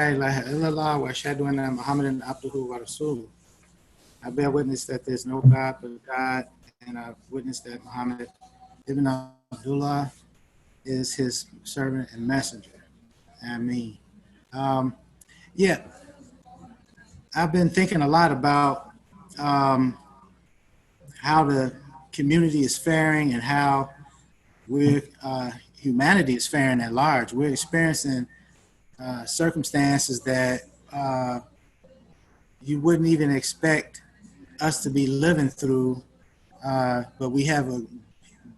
ilaha illallah wa ashhadu anna Muhammadan abduhu wa rasuluh. I bear witness that there's no God but God, and I witness that Muhammad ibn Abdullah is his servant and messenger. Ameen. Um, yeah, I've been thinking a lot about um, how the community is faring and how humanity is faring at large. We're experiencing circumstances that you wouldn't even expect us to be living through, but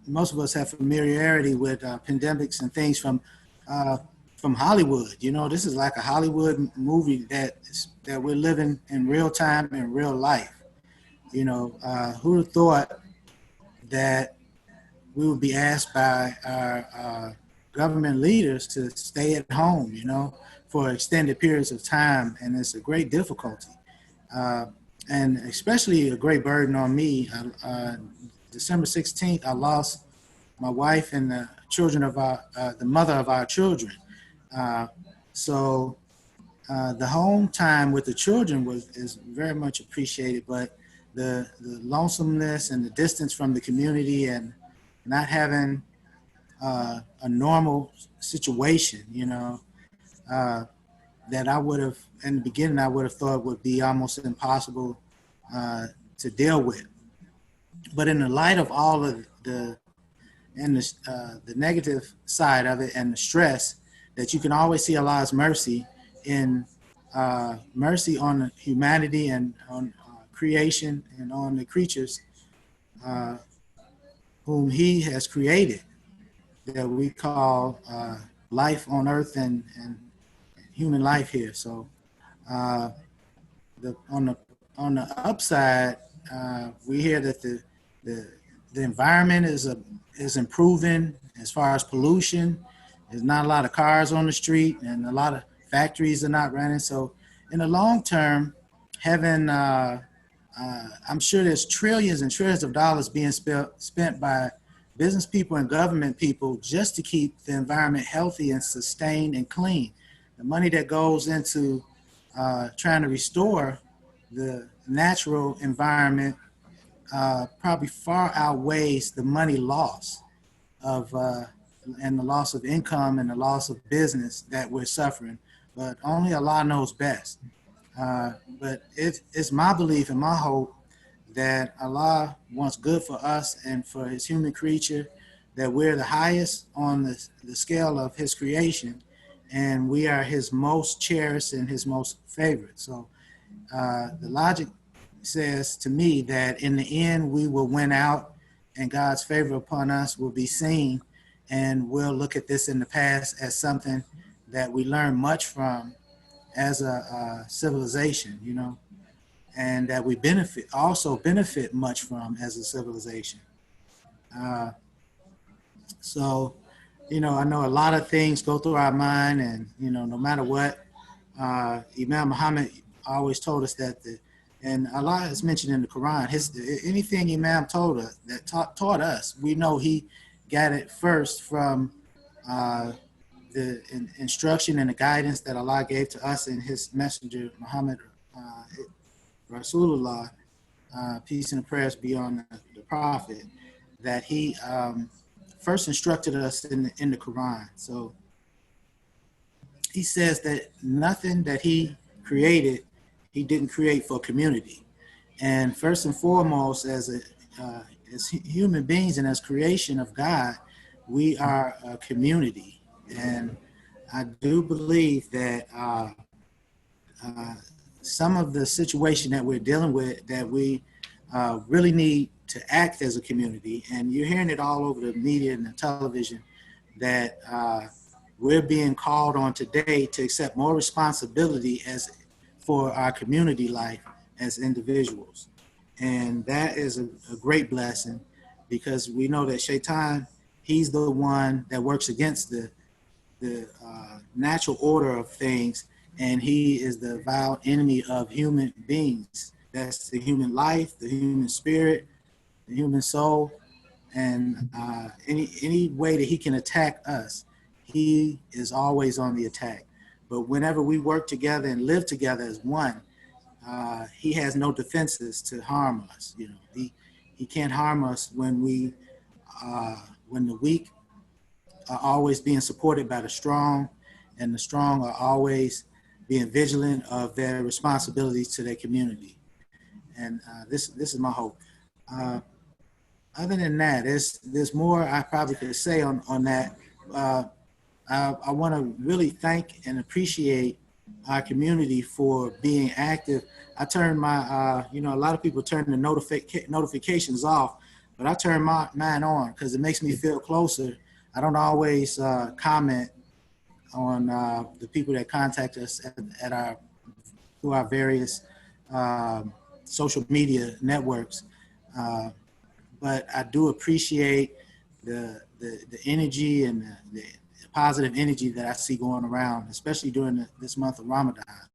most of us have familiarity with pandemics and things from Hollywood. You know, this is like a Hollywood movie that we're living in real time in real life. You know, who would have thought that we would be asked by our government leaders to stay at home, you know, for extended periods of time, and it's a great difficulty. Uh, and especially a great burden on me. December 16th, I lost my wife and the mother of our children. Uh, so the home time with the children is very much appreciated, but the lonesomeness and the distance from the community and not having a normal situation, you know, uh, that I would have, in the beginning, I would have thought would be almost impossible uh, to deal with. But in the light of all of the negative side of it and the stress, that you can always see Allah's mercy in mercy on humanity and on creation and on the creatures uh, whom He has created, that we call life on earth and human life here. So uh, the on the upside, we hear that the the environment is improving as far as pollution. There's not a lot of cars on the street, and a lot of factories are not running. So in the long term, having I'm sure there's trillions and trillions of dollars being spent by business people and government people just to keep the environment healthy and sustained and clean. The money that goes into trying to restore the natural environment probably far outweighs the money loss of and the loss of income and the loss of business that we're suffering. But only Allah knows best. But it's my belief and my hope that Allah wants good for us and for His human creature, that we're the highest on the scale of His creation, and we are His most cherished and His most favorite. So the logic says to me that in the end we will win out and God's favor upon us will be seen, and we'll look at this in the past as something that we learn much from as a civilization, you know, and that we benefit much from as a civilization. Uh, so, you know, I know a lot of things go through our mind, and you know, no matter what, Imam Muhammad always told us that and Allah has mentioned in the Quran, anything Imam told us that taught us, we know he got it first from the instruction and the guidance that Allah gave to us in His messenger Muhammad Rasulullah, peace and prayers be on the Prophet, that he first instructed us in the Quran. So he says that nothing that he created, he didn't create for community. And first and foremost, as human beings and as creation of God, we are a community. And I do believe that some of the situation that we're dealing with, that we really need to act as a community, and you're hearing it all over the media and the television, that we're being called on today to accept more responsibility for our community life as individuals. And that is a great blessing, because we know that Shaitan, he's the one that works against the natural order of things, and he is the vile enemy of human beings. That's the human life, the human spirit, the human soul, and any way that he can attack us, he is always on the attack. But whenever we work together and live together as one, he has no defenses to harm us. You know, he can't harm us when the weak are always being supported by the strong, and the strong are always being vigilant of their responsibilities to their community. And this is my hope. Uh, Other than that, there's more I probably could say on that. Uh, I want to really thank and appreciate our community for being active. I turned my, a lot of people turn the notifications off, but I turn mine on because it makes me feel closer. I don't always comment on the people that contact us at our through our various social media networks. Uh, but I do appreciate the energy and the positive energy that I see going around, especially during this month of Ramadan.